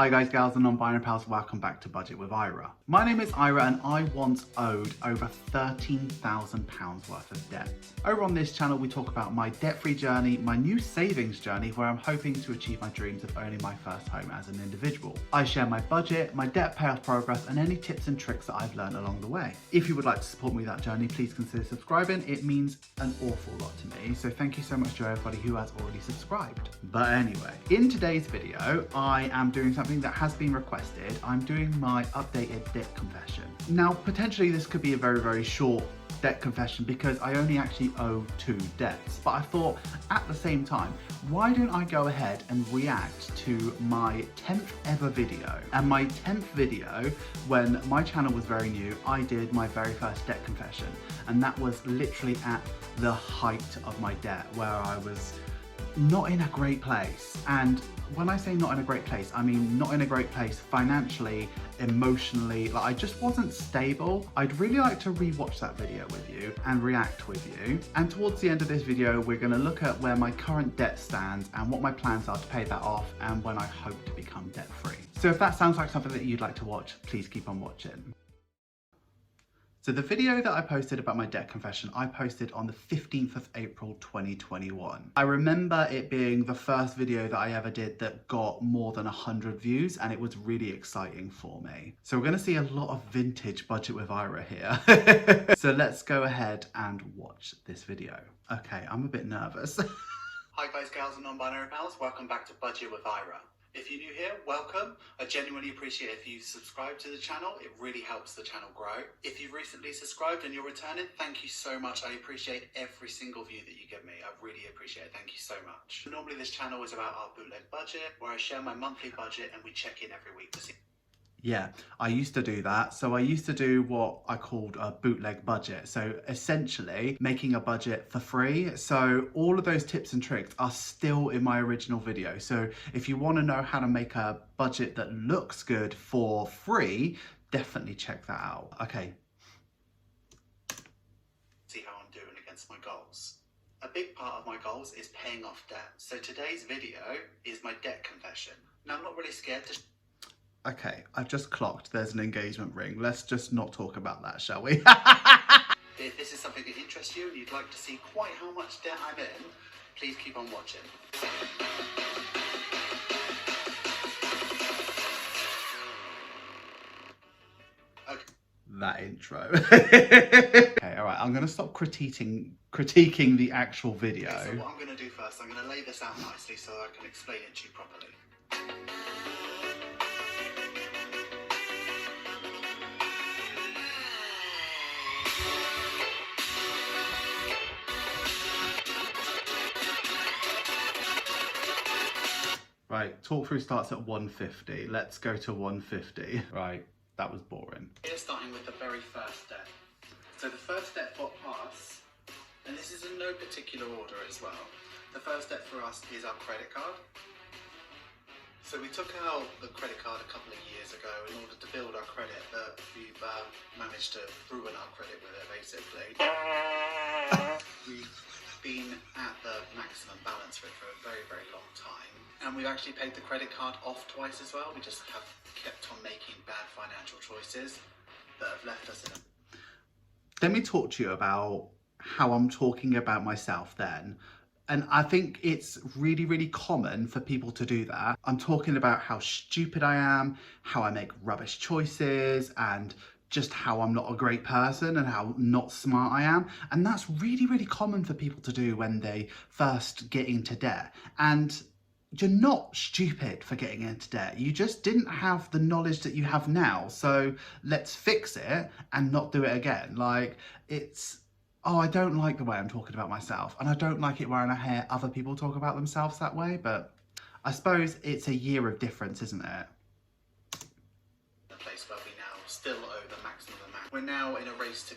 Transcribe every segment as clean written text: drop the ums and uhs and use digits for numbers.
Hi guys, gals and non-binary pals, welcome back to Budget with Ira. My name is Ira and I once owed over £13,000 worth of debt. Over on this channel we talk about my debt-free journey, my new savings journey where I'm hoping to achieve my dreams of owning my first home as an individual. I share my budget, my debt payoff progress and any tips and tricks that I've learned along the way. If you would like to support me with that journey, please consider subscribing. It means an awful lot to me, so thank you so much to everybody who has already subscribed. But anyway, in today's video I am doing something that has been requested. I'm doing my updated debt confession. Now, potentially this could be a very short debt confession because I only actually owe 2 debts. But I thought at the same time, why don't I go ahead and react to my 10th ever video? And my 10th video, when my channel was very new, I did my very first debt confession. And that was literally at the height of my debt, where I was not in a great place. And when I say not in a great place, I mean not in a great place financially, emotionally, like I just wasn't stable. I'd really like to rewatch that video with you and react with you. And towards the end of this video, we're gonna look at where my current debt stands and what my plans are to pay that off and when I hope to become debt free. So if that sounds like something that you'd like to watch, please keep on watching. So the video that I posted about my debt confession, I posted on the 15th of April 2021. I remember it being the first video that I ever did that got more than 100 views, and it was really exciting for me. So we're gonna see a lot of vintage Budget with Ira here. So let's go ahead and watch this video. Okay, I'm a bit nervous. Hi guys, gals and non-binary pals, welcome back to Budget with Ira. If you're new here, welcome. I genuinely appreciate if you subscribe to the channel. It really helps the channel grow. If you've recently subscribed and you're returning, thank you so much. I appreciate every single view that you give me. I really appreciate it. Thank you so much. Normally this channel is about our bootleg budget, where I share my monthly budget and we check in every week to see. Yeah, I used to do that. So I used to do what I called a bootleg budget. So essentially making a budget for free. So all of those tips and tricks are still in my original video. So if you want to know how to make a budget that looks good for free, definitely check that out. Okay. See how I'm doing against my goals. A big part of my goals is paying off debt. So today's video is my debt confession. Now I'm not really scared to Okay, I've just clocked there's an engagement ring. Let's just not talk about that, shall we? If this is something that interests you and you'd like to see quite how much debt I'm in, please keep on watching. Okay. That intro. Okay, all right, I'm gonna stop critiquing the actual video. Okay, so what I'm gonna do first, I'm gonna lay this out nicely so I can explain it to you properly. Right, talk through starts at 150. Let's go to 150. Right, that was boring. We're starting with the very first step. So the first step for us, and this is in no particular order as well. The first step for us is our credit card. So we took out the credit card a couple of years ago in order to build our credit, but we've managed to ruin our credit with it basically. We've been at the maximum balance for it for a very long time. And we've actually paid the credit card off twice as well. We just have kept on making bad financial choices that have left us in a... Let me talk to you about how I'm talking about myself then. And I think it's really common for people to do that. I'm talking about how stupid I am, how I make rubbish choices, and just how I'm not a great person and how not smart I am. And that's really common for people to do when they first get into debt. And you're not stupid for getting into debt. You just didn't have the knowledge that you have now. So let's fix it and not do it again. Like it's, oh, I don't like the way I'm talking about myself. And I don't like it when I hear other people talk about themselves that way. But I suppose it's a year of difference, isn't it? The place where we now still owe the maximum amount. We're now in a race to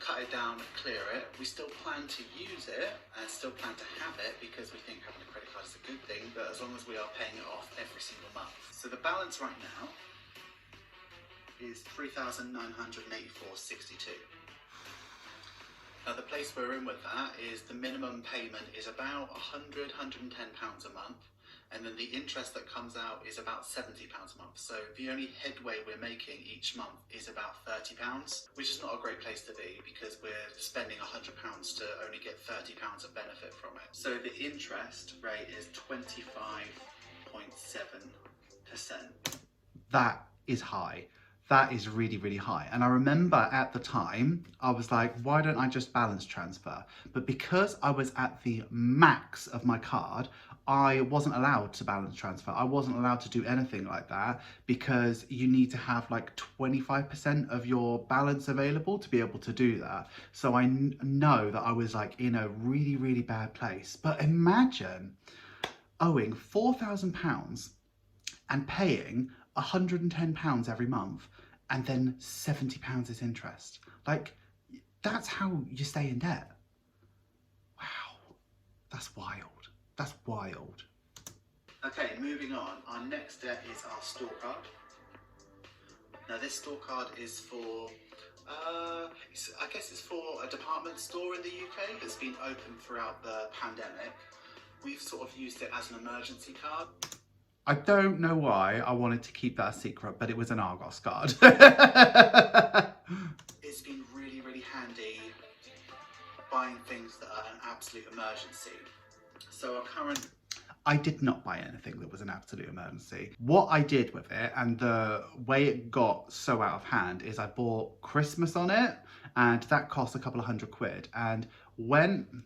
cut it down and clear it. We still plan to use it and still plan to have it because we think having a credit card is a good thing, but as long as we are paying it off every single month. So the balance right now is £3,984.62. Now the place we're in with that is the minimum payment is about £100, £110 a month, and then the interest that comes out is about £70 a month. So the only headway we're making each month is about £30, which is not a great place to be because we're spending £100 to only get £30 of benefit from it. So the interest rate is 25.7%. That is high. That is really, really high. And I remember at the time, I was like, why don't I just balance transfer? But because I was at the max of my card, I wasn't allowed to balance transfer. I wasn't allowed to do anything like that because you need to have like 25% of your balance available to be able to do that. So I know that I was like in a really, really bad place. But imagine owing £4,000 and paying £110 every month and then £70 is interest. Like, that's how you stay in debt. Wow, that's wild. That's wild. Okay, moving on. Our next debt is our store card. Now this store card is for, I guess it's for a department store in the UK that's been open throughout the pandemic. We've sort of used it as an emergency card. I don't know why I wanted to keep that a secret, but it was an Argos card. It's been really, really handy buying things that are an absolute emergency. So our current... I did not buy anything that was an absolute emergency. What I did with it and the way it got so out of hand is I bought Christmas on it and that cost a couple of £100. And when...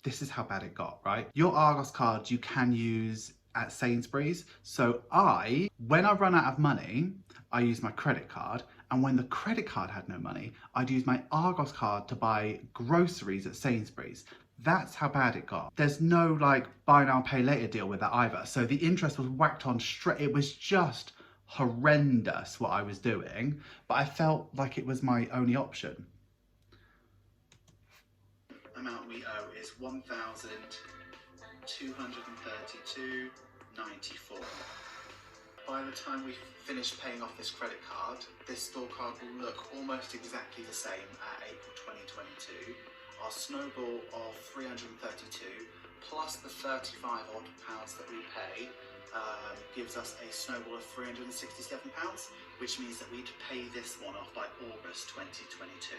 This is how bad it got, right? Your Argos card you can use at Sainsbury's. So when I run out of money, I use my credit card. And when the credit card had no money, I'd use my Argos card to buy groceries at Sainsbury's. That's how bad it got. There's no like buy now, pay later deal with that either. So the interest was whacked on straight. It was just horrendous what I was doing, but I felt like it was my only option. Amount we owe is £1,232.94. By the time we finish paying off this credit card, this store card will look almost exactly the same at April 2022. Our snowball of 332 plus the 35 odd pounds that we pay gives us a snowball of £367, which means that we'd pay this one off by August 2022.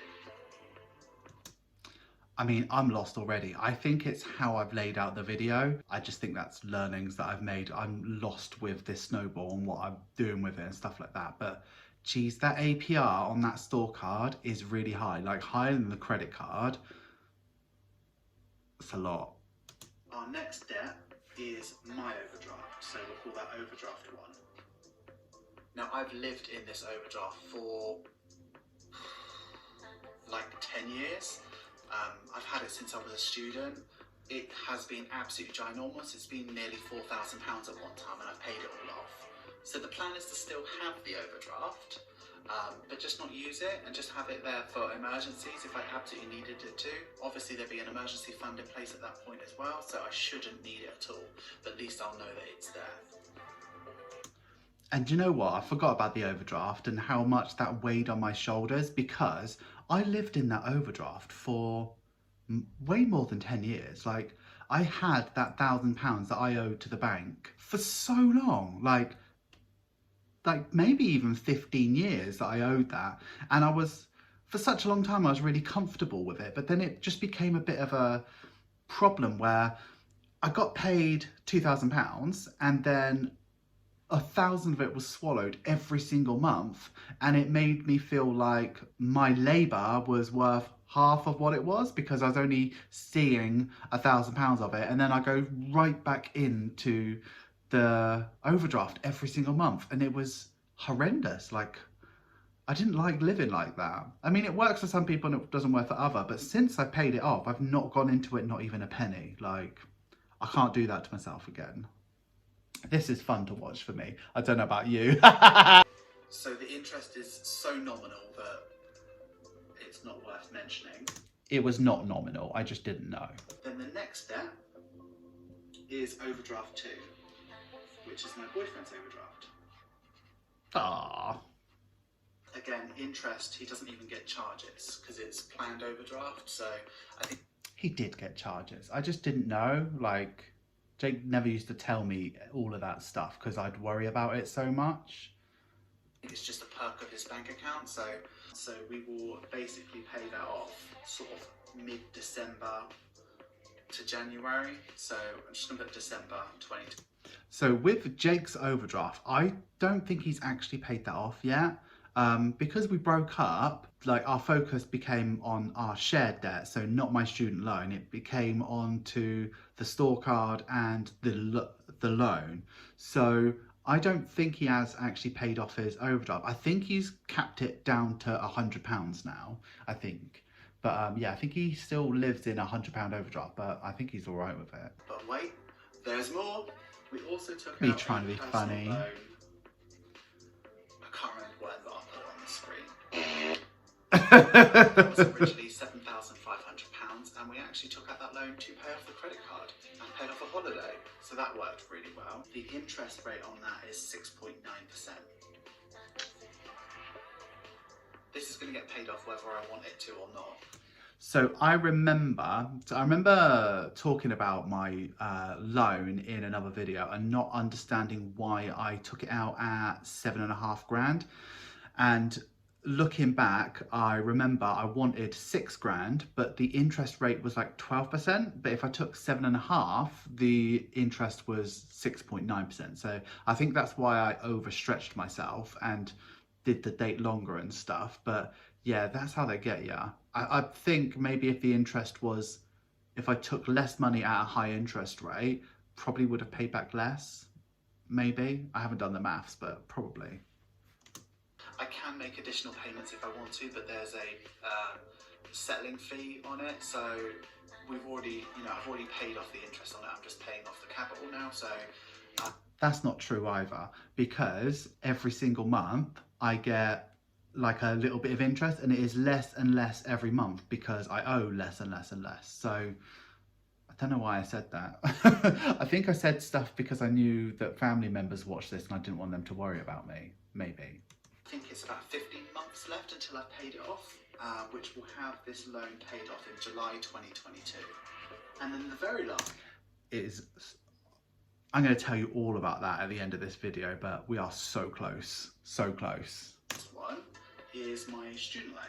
I mean, I'm lost already. I think it's how I've laid out the video. I just think that's learnings that I've made. I'm lost with this snowball and what I'm doing with it and stuff like that. But geez, that APR on that store card is really high, like higher than the credit card. It's a lot. Our next debt is my overdraft. So we'll call that overdraft 1. Now I've lived in this overdraft for like 10 years. I've had it since I was a student. It has been absolutely ginormous. It's been nearly £4,000 at one time and I've paid it all off. So the plan is to still have the overdraft, but just not use it and just have it there for emergencies if I absolutely needed it to. Obviously there'd be an emergency fund in place at that point as well, so I shouldn't need it at all, but at least I'll know that it's there. And you know what? I forgot about the overdraft and how much that weighed on my shoulders because I lived in that overdraft for way more than 10 years. Like, I had that £1,000 that I owed to the bank for so long, like maybe even 15 years that I owed that. And for such a long time, I was really comfortable with it. But then it just became a bit of a problem where I got paid £2,000 and then 1,000 of it was swallowed every single month, and it made me feel like my labour was worth half of what it was because I was only seeing £1,000 of it, and then I go right back into the overdraft every single month, and it was horrendous. Like, I didn't like living like that. I mean, it works for some people and it doesn't work for others, but since I paid it off, I've not gone into it, not even a penny. Like, I can't do that to myself again. This is fun to watch for me. I don't know about you. So the interest is so nominal that it's not worth mentioning. It was not nominal, I just didn't know. Then the next step is overdraft 2, which is my boyfriend's overdraft. Ah. Again, interest, he doesn't even get charges because it's planned overdraft, so I think... He did get charges. I just didn't know, like... Jake never used to tell me all of that stuff because I'd worry about it so much. It's just a perk of his bank account, so we will basically pay that off sort of mid-December to January. So I'm just gonna put December 20. So with Jake's overdraft, I don't think he's actually paid that off yet. Because we broke up, like our focus became on our shared debt, so not my student loan. It became on to the store card and the loan. So I don't think he has actually paid off his overdraft. I think he's capped it down to £100 now, I think. But yeah, I think he still lives in £100 overdraft, but I think he's all right with it. But wait, there's more. We also took me out trying to be funny. Loan. I can't remember what I put on the screen. It was originally £7,500, and we actually took out that loan to pay off the credit card and paid off a holiday. So that worked really well. The interest rate on that is 6.9%. This is going to get paid off whether I want it to or not. So I remember talking about my loan in another video and not understanding why I took it out at £7,500. And looking back, I remember I wanted £6,000, but the interest rate was like 12%. But if I took 7.5, the interest was 6.9%. So I think that's why I overstretched myself and did the date longer and stuff. But yeah, that's how they get you. I think maybe if the interest was, if I took less money at a high interest rate, probably would have paid back less. Maybe. I haven't done the maths, but probably. I can make additional payments if I want to, but there's a settling fee on it. So we've already, I've already paid off the interest on it. I'm just paying off the capital now. So that's not true either, because every single month I get like a little bit of interest, and it is less and less every month because I owe less and less and less. So I don't know why I said that. I think I said stuff because I knew that family members watch this and I didn't want them to worry about me, maybe. I think it's about 15 months left until I've paid it off, which will have this loan paid off in July 2022. And then the very last is, I'm going to tell you all about that at the end of this video, but we are so close, so close. This one is my student loan.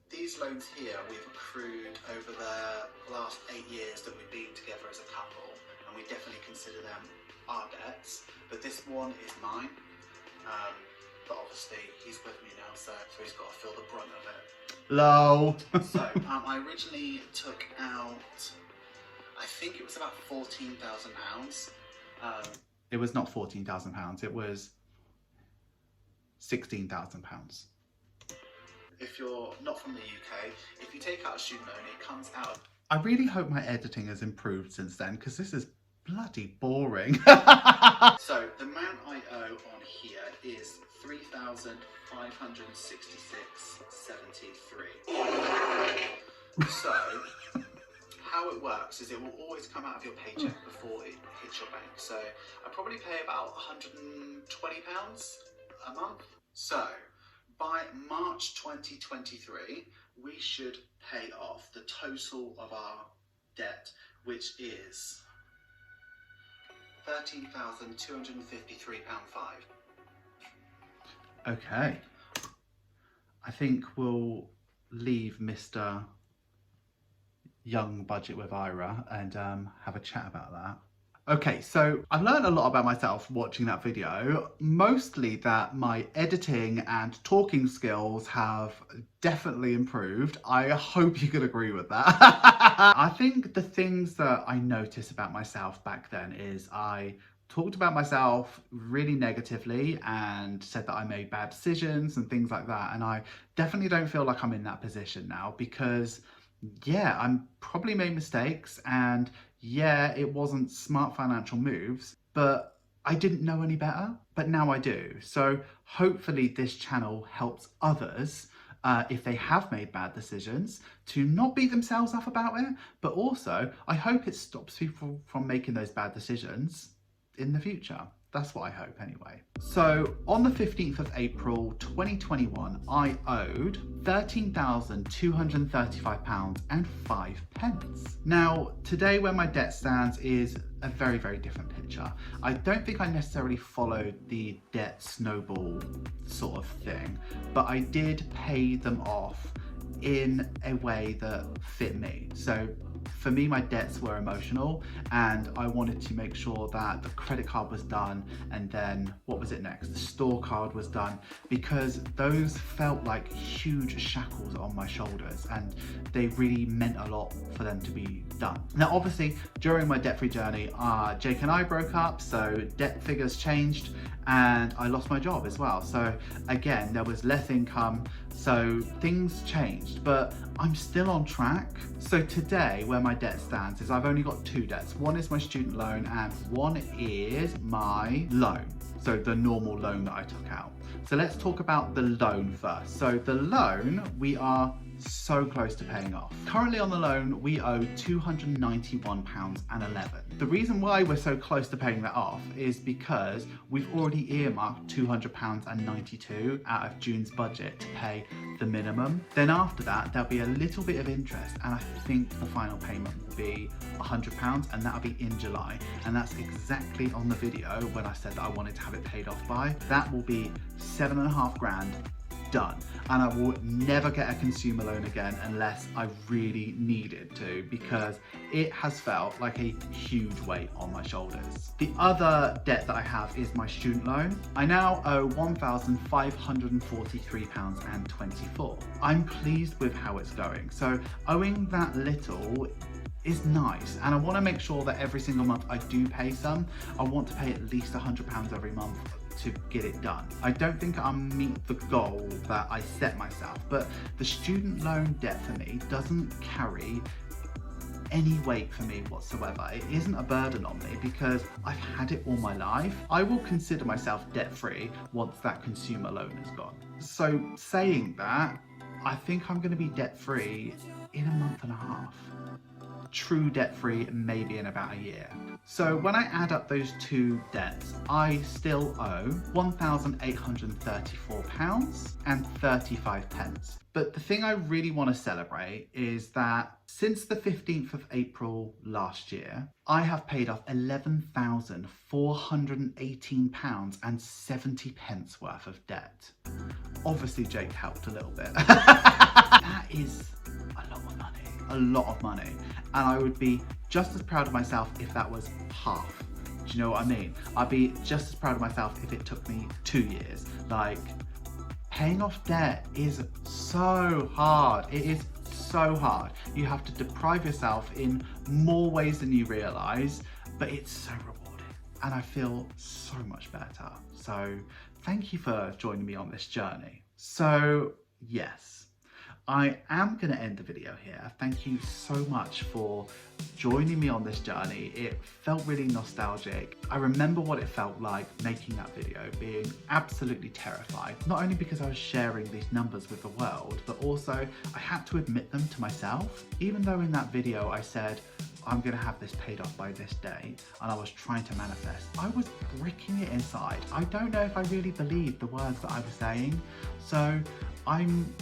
These loans here we've accrued over the last 8 years that we've been together as a couple, and we definitely consider them our debts, but this one is mine. But obviously he's with me now, so he's got to feel the brunt of it. Lol. So I originally took out, I think it was about £14,000. It was not £14,000. It was £16,000. If you're not from the UK, if you take out a student loan, it comes out. I really hope my editing has improved since then, because this is bloody boring. So the amount I owe on here is £3,566.73. So how it works is it will always come out of your paycheck before it hits your bank. So I probably pay about £120 a month. So by March 2023, we should pay off the total of our debt, which is £13,253.5. Okay. I think we'll leave Mr. Young Budget with Ira and have a chat about that. Okay, so I've learned a lot about myself watching that video, mostly that my editing and talking skills have definitely improved. I hope you could agree with that. I think the things that I noticed about myself back then is I talked about myself really negatively and said that I made bad decisions and things like that, and I definitely don't feel like I'm in that position now, because yeah, I'm probably made mistakes, and yeah, it wasn't smart financial moves, but I didn't know any better, but now I do. So hopefully this channel helps others, if they have made bad decisions, to not beat themselves up about it, but also I hope it stops people from making those bad decisions in the future. That's what I hope anyway. So on the 15th of April 2021, I owed £13,235.05. Now, today where my debt stands is a very, very different picture. I don't think I necessarily followed the debt snowball sort of thing, but I did pay them off in a way that fit me. So for me, my debts were emotional, and I wanted to make sure that the credit card was done, and then what was it next? The store card was done, because those felt like huge shackles on my shoulders, and they really meant a lot for them to be done. Now, obviously, during my debt-free journey, Jake and I broke up, so debt figures changed, and I lost my job as well. So again, there was less income, so things changed, but I'm still on track. So today, where my debt stands is I've only got two debts. One is my student loan and one is my loan. So the normal loan that I took out. So let's talk about the loan first. So the loan, we are so close to paying off. Currently on the loan, we owe £291.11. The reason why we're so close to paying that off is because we've already earmarked £200.92 out of June's budget to pay the minimum. Then after that, there'll be a little bit of interest, and I think the final payment will be £100, and that'll be in July. And that's exactly on the video when I said that I wanted to have it paid off by. That will be £7,500 done, and I will never get a consumer loan again unless I really needed to, because it has felt like a huge weight on my shoulders. The other debt that I have is my student loan. I now owe £1,543.24. I'm pleased with how it's going. So owing that little is nice, and I want to make sure that every single month I do pay some. I want to pay at least £100 every month to get it done. I don't think I'll meet the goal that I set myself, but the student loan debt for me doesn't carry any weight for me whatsoever. It isn't a burden on me because I've had it all my life. I will consider myself debt-free once that consumer loan is gone. So saying that, I think I'm going to be debt-free in a month and a half. True debt-free maybe in about a year. So when I add up those two debts, I still owe £1,834.35. But the thing I really want to celebrate is that since the 15th of April last year, I have paid off £11,418.70 worth of debt. Obviously Jake helped a little bit. That is a lot of money. A lot of money, and I would be just as proud of myself if that was half. Do you know what I mean? I'd be just as proud of myself if it took me 2 years. Like, paying off debt is so hard. It is so hard. You have to deprive yourself in more ways than you realize, but it's so rewarding, and I feel so much better. So thank you for joining me on this journey. So yes, I am going to end the video here. Thank you so much for joining me on this journey. It felt really nostalgic. I remember what it felt like making that video, being absolutely terrified, not only because I was sharing these numbers with the world, but also I had to admit them to myself. Even though in that video I said, I'm going to have this paid off by this day, and I was trying to manifest, I was bricking it inside. I don't know if I really believed the words that I was saying. So I'm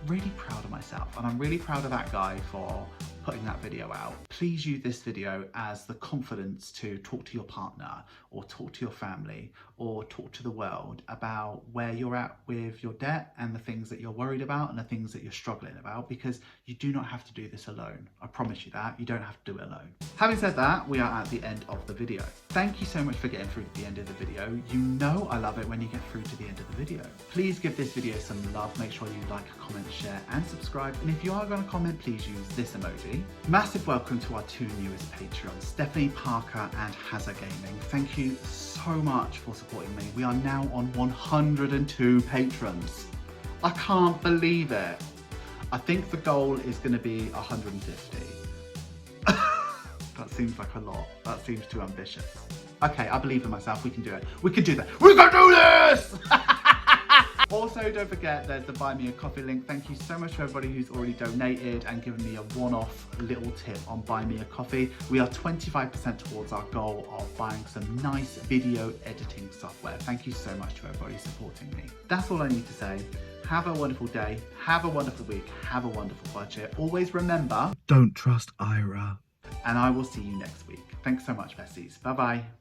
really proud of myself, and I'm really proud of that guy for putting that video out. Please use this video as the confidence to talk to your partner, or talk to your family, or talk to the world about where you're at with your debt and the things that you're worried about and the things that you're struggling about, because you do not have to do this alone. I promise you that. You don't have to do it alone. Having said that, we are at the end of the video. Thank you so much for getting through to the end of the video. You know I love it when you get through to the end of the video. Please give this video some love. Make sure you like, comment, share and subscribe. And if you are going to comment, please use this emoji. Massive welcome to our two newest Patreons, Stephanie Parker and Hazza Gaming. Thank you so much for supporting me. We are now on 102 patrons. I can't believe it. I think the goal is going to be 150. That seems like a lot. That seems too ambitious. Okay, I believe in myself. We can do it. We can do that. We can do this! Also, don't forget there's the Buy Me a Coffee link. Thank you so much to everybody who's already donated and given me a one-off little tip on Buy Me a Coffee. We are 25% towards our goal of buying some nice video editing software. Thank you so much to everybody supporting me. That's all I need to say. Have a wonderful day, have a wonderful week, have a wonderful budget. Always remember, don't trust Ira. And I will see you next week. Thanks so much, besties. Bye-bye.